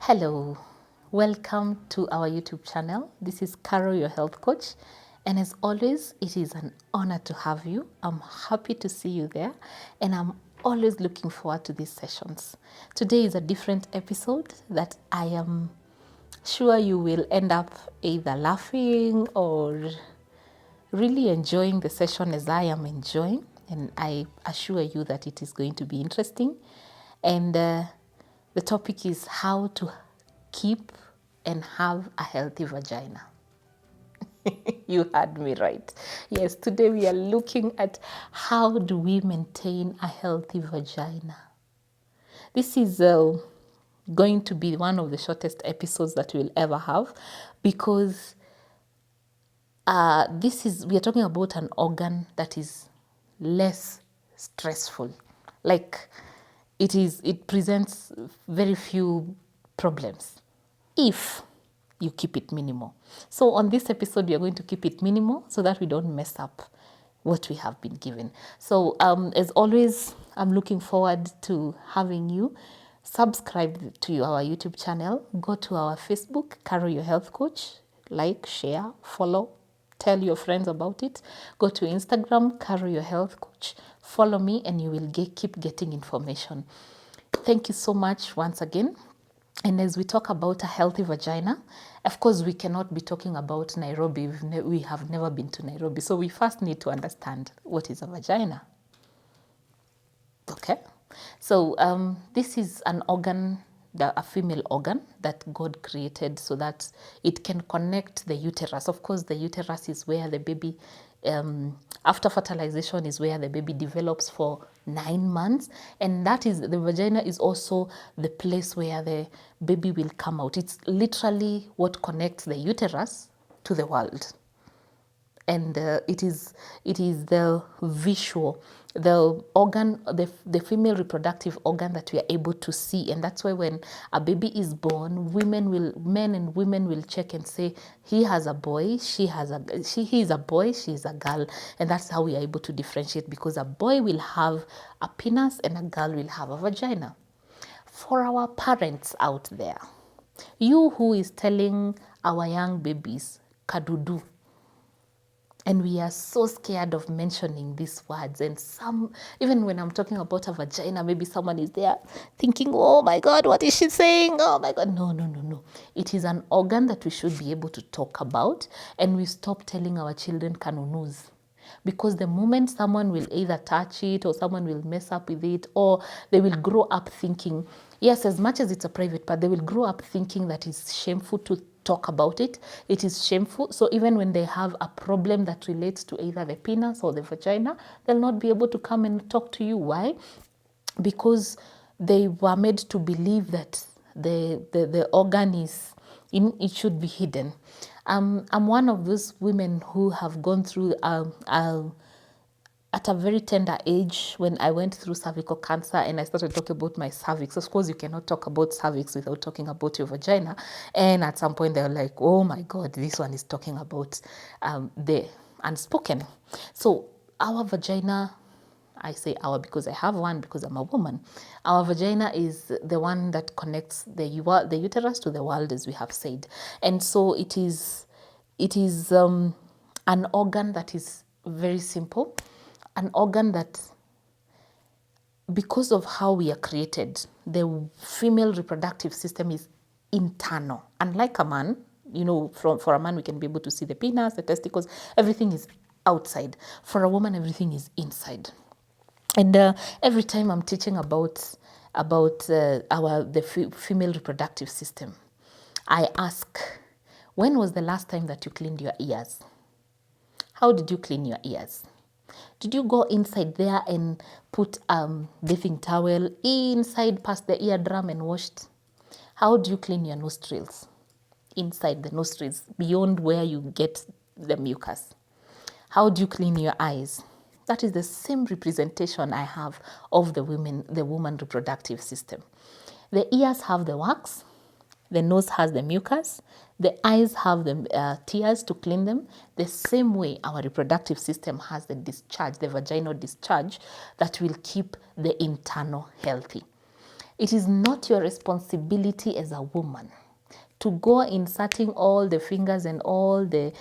Hello, welcome to our YouTube channel. This is Carol, your health coach. And as always, it is an honor to have you. I'm happy to see you there. And I'm always looking forward to these sessions. Today is a different episode that I am sure you will end up either laughing or really enjoying the session as I am enjoying. And I assure you that it is going to be interesting. And the topic is how to keep and have a healthy vagina. You heard me right. Yes, today we are looking at how do we maintain a healthy vagina. This is going to be one of the shortest episodes that we'll ever have because we are talking about an organ that is less stressful. Like it presents very few problems if you keep it minimal. So on this episode, we are going to keep it minimal so that we don't mess up what we have been given. So as always, I'm looking forward to having you subscribe to our YouTube channel. Go to our Facebook, Carol Your Health Coach. Like, share, follow, tell your friends about it. Go to Instagram, Carol Your Health Coach. Follow me and you will keep getting information. Thank you so much once again. And as we talk about a healthy vagina, of course, we cannot be talking about Nairobi. We have never been to Nairobi. So we first need to understand what is a vagina. Okay? So this is an organ, a female organ that God created so that it can connect the uterus. Of course, the uterus is where the baby, after fertilization, is where the baby develops for 9 months. And that is, the vagina is also the place where the baby will come out. It's literally what connects the uterus to the world. And it is the visual, the organ, the female reproductive organ that we are able to see. And that's why when a baby is born, men and women will check and say, he has a boy, he is a boy, she is a girl. And that's how we are able to differentiate, because a boy will have a penis and a girl will have a vagina. For our parents out there, you who is telling our young babies, kadudu, and we are so scared of mentioning these words. And even when I'm talking about a vagina, maybe someone is there thinking, oh my God, what is she saying? Oh my God. No. It is an organ that we should be able to talk about. And we stop telling our children kanunus. Because the moment someone will either touch it or someone will mess up with it, or they will grow up thinking, yes, as much as it's a private part, they will grow up thinking that it's shameful to talk about it. It is shameful. So even when they have a problem that relates to either the penis or the vagina, they'll not be able to come and talk to you. Why? Because they were made to believe that the organ it should be hidden. I'm one of those women who have gone through at a very tender age when I went through cervical cancer and I started talking about my cervix. Of course, you cannot talk about cervix without talking about your vagina. And at some point, they were like, oh my God, this one is talking about the unspoken. So our vagina, I say our because I have one, because I'm a woman. Our vagina is the one that connects the uterus to the world, as we have said. And so it is an organ that is very simple. An organ that, because of how we are created, the female reproductive system is internal. Unlike a man, for a man, we can be able to see the penis, the testicles, everything is outside. For a woman, everything is inside. And every time I'm teaching about the female reproductive system, I ask, when was the last time that you cleaned your ears? How did you clean your ears? Did you go inside there and put bathing towel inside past the eardrum and washed? How do you clean your nostrils? Inside the nostrils, beyond where you get the mucus. How do you clean your eyes? That is the same representation I have of the woman reproductive system. The ears have the wax, the nose has the mucus, the eyes have the tears to clean them. The same way our reproductive system has the discharge, the vaginal discharge, that will keep the internal healthy. It is not your responsibility as a woman to go inserting all the fingers and all the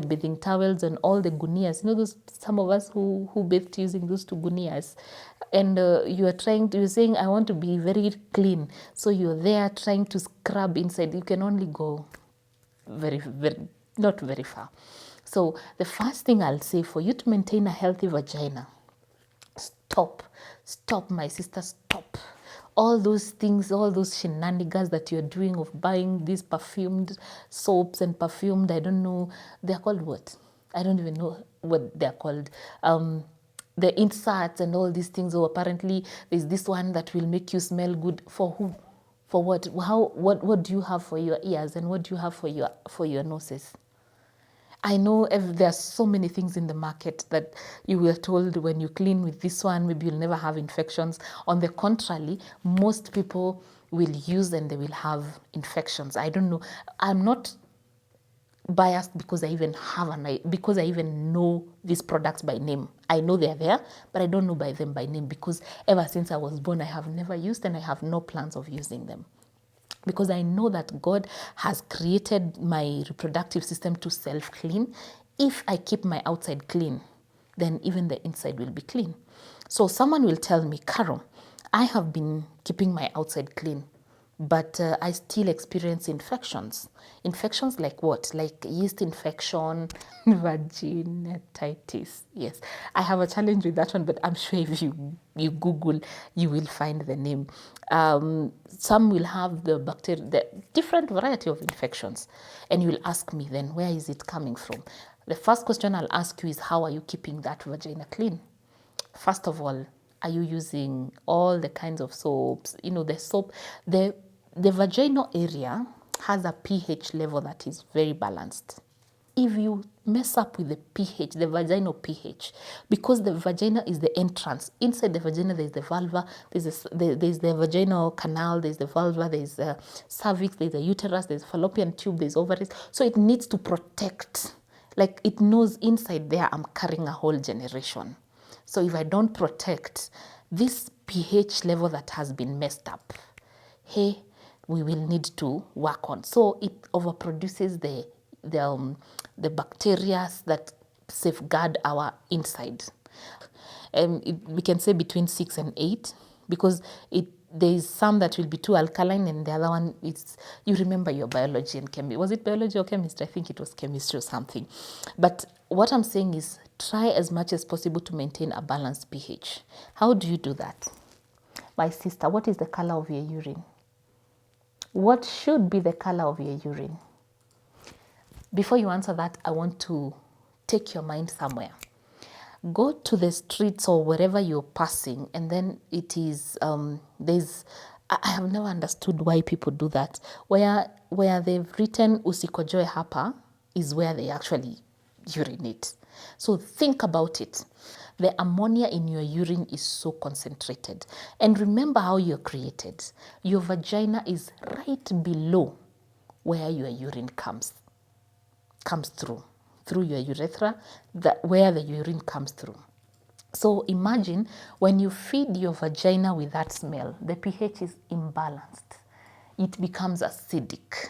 bathing towels and all the gunias. You know, those some of us who bathed using those two gunias, and you're saying, I want to be very clean. So you're there trying to scrub inside. You can only go not very far. So the first thing I'll say, for you to maintain a healthy vagina, stop, my sister, stop. All those things, all those shenanigans that you're doing of buying these perfumed soaps and perfumed, I don't know, they're called what? I don't even know what they're called. The inserts and all these things. Oh, apparently there's this one that will make you smell good. For who? For what? What do you have for your ears, and what do you have for your noses? I know there are so many things in the market that you were told when you clean with this one, maybe you'll never have infections. On the contrary, most people will use and they will have infections. I don't know. I'm not biased because I even know these products by name. I know they're there, but I don't know them by name, because ever since I was born, I have never used and I have no plans of using them. Because I know that God has created my reproductive system to self-clean. If I keep my outside clean, then even the inside will be clean. So someone will tell me, Carol, I have been keeping my outside clean, but I still experience infections. Infections like what? Like yeast infection, vaginitis. Yes, I have a challenge with that one, but I'm sure if you Google, you will find the name. Some will have the bacteria, the different variety of infections. And you will ask me then, where is it coming from? The first question I'll ask you is, how are you keeping that vagina clean? First of all, are you using all the kinds of soaps? You know, the soap, the vaginal area has a pH level that is very balanced. If you mess up with the pH, the vaginal pH, because the vagina is the entrance. Inside the vagina, there's the vulva, there's the vaginal canal, there's the vulva, there's the cervix, there's the uterus, there's fallopian tube, there's ovaries. So it needs to protect. Like, it knows inside there, I'm carrying a whole generation. So if I don't protect this pH level that has been messed up, hey, we will need to work on. So it overproduces the bacteria that safeguard our inside. We can say between 6 and 8, because there is some that will be too alkaline, and the other one is, you remember your biology and chemistry. Was it biology or chemistry? I think it was chemistry or something. But what I'm saying is, try as much as possible to maintain a balanced pH. How do you do that? My sister, what is the color of your urine? What should be the color of your urine? Before you answer that, I want to take your mind somewhere. Go to the streets or wherever you're passing, and then it is, I have never understood why people do that. Where they've written usikojoe hapa is where they actually urinate. So think about it. The ammonia in your urine is so concentrated. And remember how you're created. Your vagina is right below where your urine comes through your urethra, where the urine comes through. So imagine when you feed your vagina with that smell, the pH is imbalanced. It becomes acidic.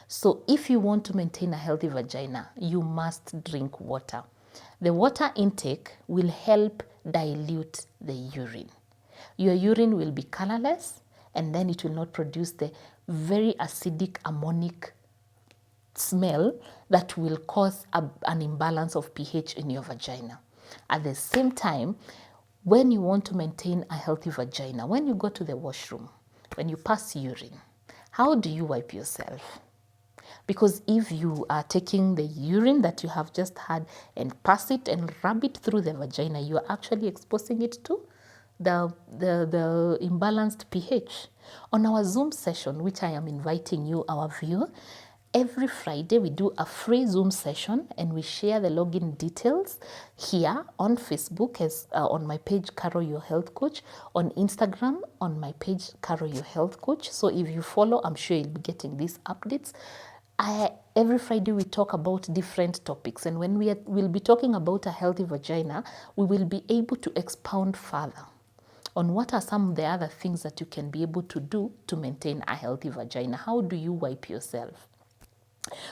So if you want to maintain a healthy vagina, you must drink water. The water intake will help dilute the urine. Your urine will be colorless, and then it will not produce the very acidic ammonic smell that will cause an imbalance of pH in your vagina. At the same time, when you want to maintain a healthy vagina, when you go to the washroom, when you pass urine, how do you wipe yourself? Because if you are taking the urine that you have just had and pass it and rub it through the vagina, you are actually exposing it to the imbalanced pH. On our Zoom session, which I am inviting you, our viewer, every Friday we do a free Zoom session, and we share the login details here on Facebook, as on my page, Carol Your Health Coach, on Instagram, on my page, Carol Your Health Coach. So if you follow, I'm sure you'll be getting these updates. Every Friday we talk about different topics, and when we'll be talking about a healthy vagina, we will be able to expound further on what are some of the other things that you can be able to do to maintain a healthy vagina. How do you wipe yourself?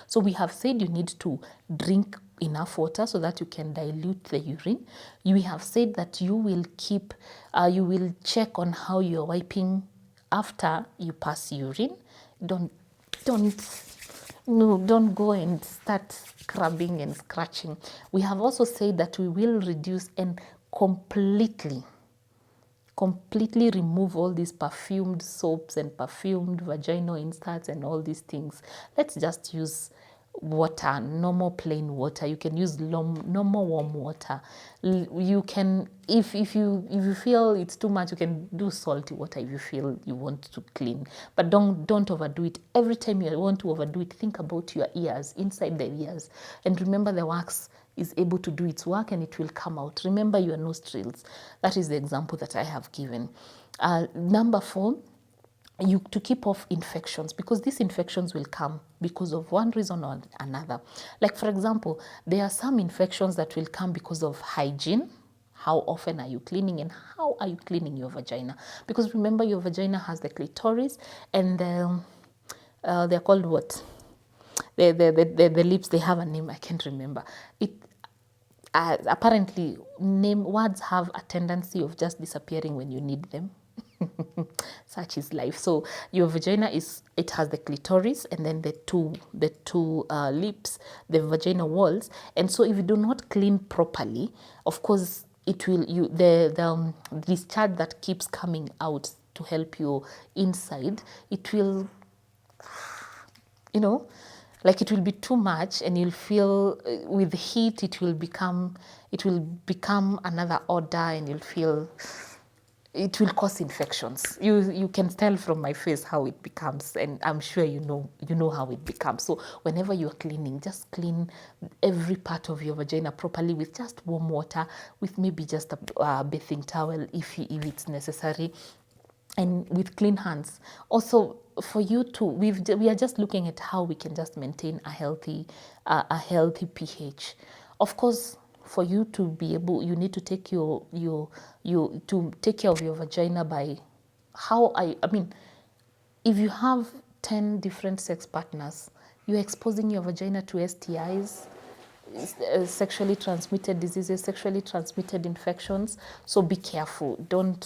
So we have said you need to drink enough water so that you can dilute the urine. We have said that you will you will check on how you're wiping after you pass urine. Don't go and start scrubbing and scratching. We have also said that we will reduce and completely remove all these perfumed soaps and perfumed vaginal inserts and all these things. Let's just use water, normal plain water. You can use normal warm water. You can, if you feel it's too much, you can do salty water if you feel you want to clean. But don't overdo it. Every time you want to overdo it, think about your ears, inside the ears, and remember the wax is able to do its work and it will come out. Remember your nostrils. That is the example that I have given. Number 4, to keep off infections, because these infections will come because of one reason or another. Like, for example, there are some infections that will come because of hygiene. How often are you cleaning and how are you cleaning your vagina? Because remember, your vagina has the clitoris and they're called what? The lips, they have a name, I can't remember. Apparently, words have a tendency of just disappearing when you need them. Such is life. So your vagina has the clitoris and then the two lips, the vaginal walls. And so if you do not clean properly, of course, it will the discharge that keeps coming out to help your inside, it will, like it will be too much, and you'll feel with heat it will become another order, and you'll feel it will cause infections. You can tell from my face how it becomes, and I'm sure you know how it becomes. So whenever you're cleaning, just clean every part of your vagina properly with just warm water, with maybe just a bathing towel if it's necessary, and with clean hands. Also, for you to, we are just looking at how we can just maintain a healthy pH. Of course, for you to be able, you need to take to take care of your vagina by if you have 10 different sex partners, you're exposing your vagina to STIs, sexually transmitted diseases, sexually transmitted infections. So be careful. Don't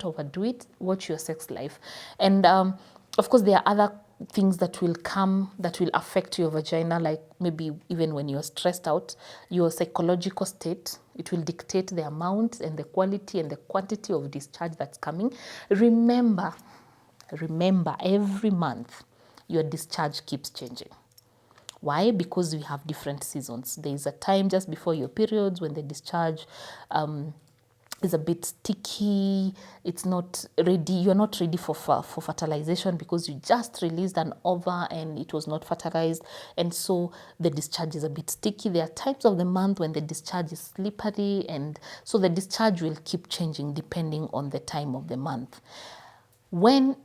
overdo it. Watch your sex life. And of course, there are other things that will affect your vagina, like maybe even when you're stressed out, your psychological state, it will dictate the amount and the quality and the quantity of discharge that's coming. Remember, every month your discharge keeps changing. Why? Because we have different seasons. There is a time just before your periods when the discharge is a bit sticky. It's not ready. You're not ready for fertilization because you just released an ova and it was not fertilized, and so the discharge is a bit sticky. There are times of the month when the discharge is slippery, and so the discharge will keep changing depending on the time of the month. When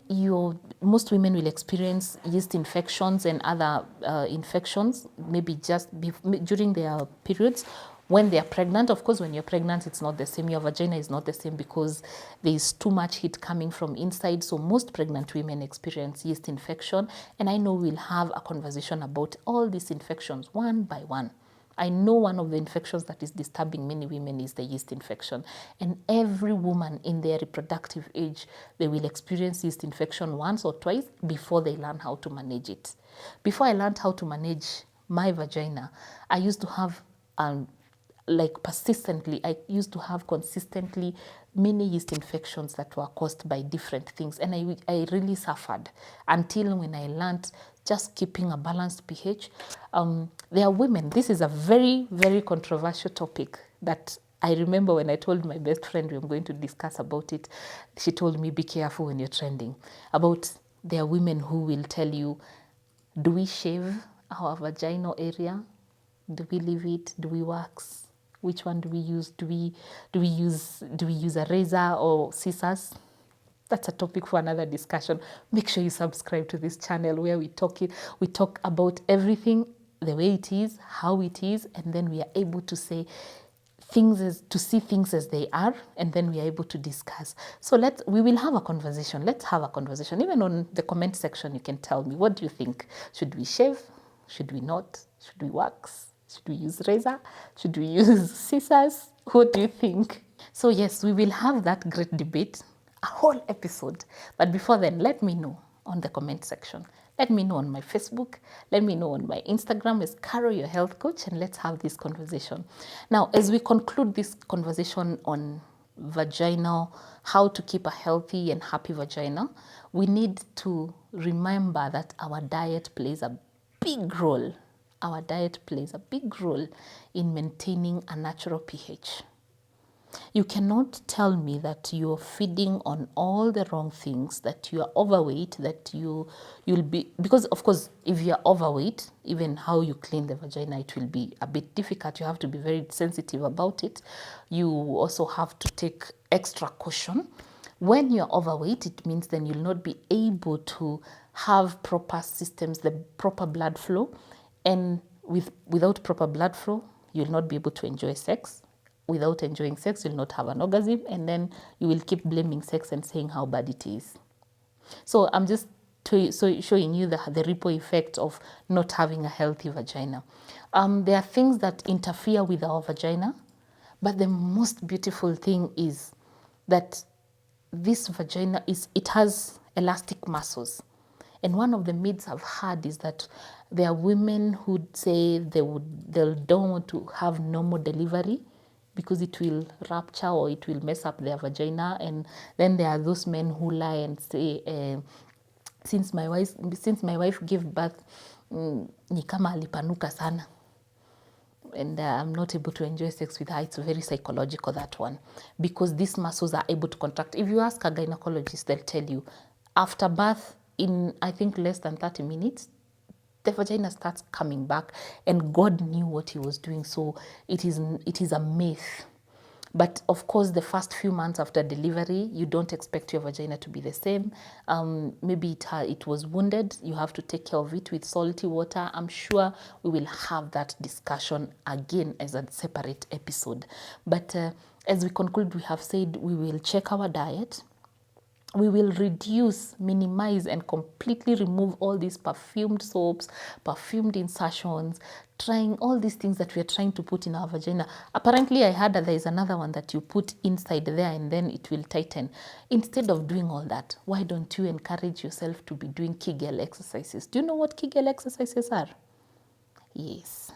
most women will experience yeast infections and other infections, maybe just during their periods. When they are pregnant, of course, when you're pregnant, it's not the same. Your vagina is not the same because there is too much heat coming from inside. So most pregnant women experience yeast infection. And I know we'll have a conversation about all these infections one by one. I know one of the infections that is disturbing many women is the yeast infection. And every woman in their reproductive age, they will experience yeast infection once or twice before they learn how to manage it. Before I learned how to manage my vagina, I used to have I used to have consistently many yeast infections that were caused by different things. And I really suffered until when I learned just keeping a balanced pH. There are women, this is a very, very controversial topic that I remember when I told my best friend we were going to discuss about it, she told me, be careful when you're trending. There are women who will tell you, do we shave our vaginal area? Do we leave it? Do we wax? Which one do we use? Do we use a razor or scissors? That's a topic for another discussion. Make sure you subscribe to this channel where we talk about everything, the way it is, how it is, and then we are able to say, to see things as they are, and then we are able to discuss. So we will have a conversation. Let's have a conversation. Even on the comment section, you can tell me, what do you think? Should we shave? Should we not? Should we wax? Should we use razor? Should we use scissors? What do you think? So yes, we will have that great debate, a whole episode. But before then, let me know on the comment section. Let me know on my Facebook. Let me know on my Instagram as Carol, your health coach, and let's have this conversation. Now, as we conclude this conversation on vagina, how to keep a healthy and happy vagina, we need to remember that our diet plays a big role. Our diet plays a big role in maintaining a natural pH. You cannot tell me that you're feeding on all the wrong things, that you are overweight, that you'll be, because of course, if you're overweight, even how you clean the vagina, it will be a bit difficult. You have to be very sensitive about it. You also have to take extra caution. When you're overweight, it means then you'll not be able to have proper systems, the proper blood flow. And without proper blood flow, you'll not be able to enjoy sex. Without enjoying sex, you'll not have an orgasm, and then you will keep blaming sex and saying how bad it is. So I'm just showing you the ripple effect of not having a healthy vagina. There are things that interfere with our vagina, but the most beautiful thing is that this vagina it has elastic muscles. And one of the myths I've heard is that there are women who say they don't want to have normal delivery because it will rupture or it will mess up their vagina. And then there are those men who lie and say, since my wife gave birth, ni kama alipanuka sana, and I'm not able to enjoy sex with her. It's very psychological, that one, because these muscles are able to contract. If you ask a gynecologist, they'll tell you after birth, in I think less than 30 minutes, the vagina starts coming back, and God knew what he was doing. So it is a myth. But of course, the first few months after delivery, you don't expect your vagina to be the same. Maybe it was wounded. You have to take care of it with salty water. I'm sure we will have that discussion again as a separate episode. But as we conclude, we have said we will check our diet. We will reduce, minimize, and completely remove all these perfumed soaps, perfumed insertions, trying all these things that we are trying to put in our vagina. Apparently, I heard that there is another one that you put inside there and then it will tighten. Instead of doing all that, why don't you encourage yourself to be doing Kegel exercises? Do you know what Kegel exercises are? Yes.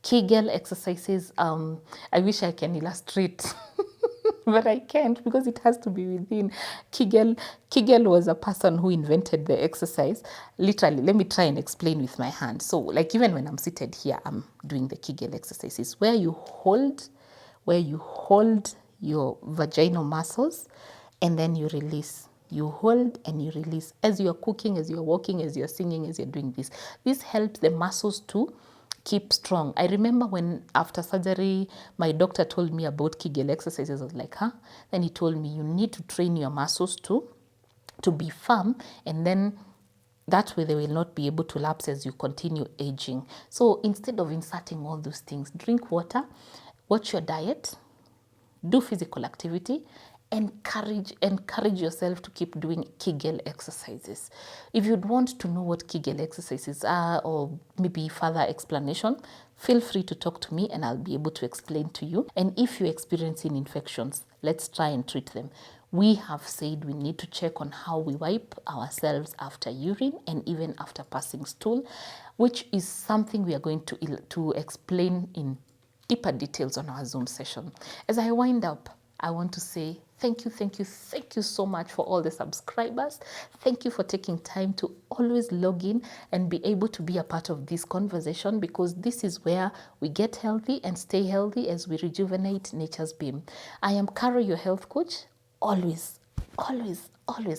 Kegel exercises, I wish I can illustrate. But I can't because it has to be within. Kegel was a person who invented the exercise. Literally, let me try and explain with my hand. So like even when I'm seated here, I'm doing the Kegel exercises where you hold your vaginal muscles and then you release. You hold and you release. As you're cooking, as you're walking, as you're singing, as you're doing this. This helps the muscles to keep strong. I remember when after surgery, my doctor told me about Kegel exercises. I was like, huh? Then he told me you need to train your muscles to be firm, and then that way they will not be able to lapse as you continue aging. So instead of inserting all those things, drink water, watch your diet, do physical activity, encourage yourself to keep doing Kegel exercises. If you'd want to know what Kegel exercises are or maybe further explanation, feel free to talk to me and I'll be able to explain to you. And if you're experiencing infections, let's try and treat them. We have said we need to check on how we wipe ourselves after urine and even after passing stool, which is something we are going to explain in deeper details on our Zoom session. As I wind up, I want to say thank you so much for all the subscribers. Thank you for taking time to always log in and be able to be a part of this conversation, because this is where we get healthy and stay healthy as we rejuvenate nature's beam. I am Carol, your health coach, always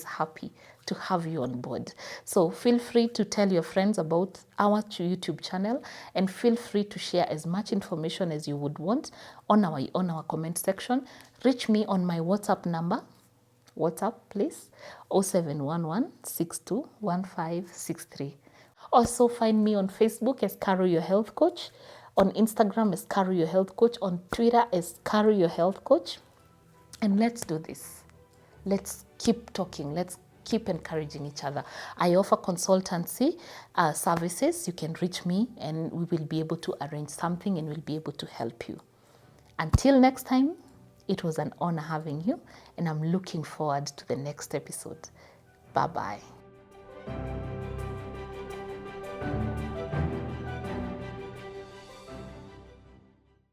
happy to have you on board. So feel free to tell your friends about our YouTube channel and feel free to share as much information as you would want on our comment section. Reach me on my WhatsApp number. WhatsApp, please, 0711 621563. Also find me on Facebook as Carol, your health coach. On Instagram as Carry Your Health Coach. On Twitter as Carry Your Health Coach. And let's do this. Let's keep talking. Let's keep encouraging each other. I offer consultancy services. You can reach me and we will be able to arrange something and we'll be able to help you. Until next time, it was an honor having you and I'm looking forward to the next episode. Bye-bye.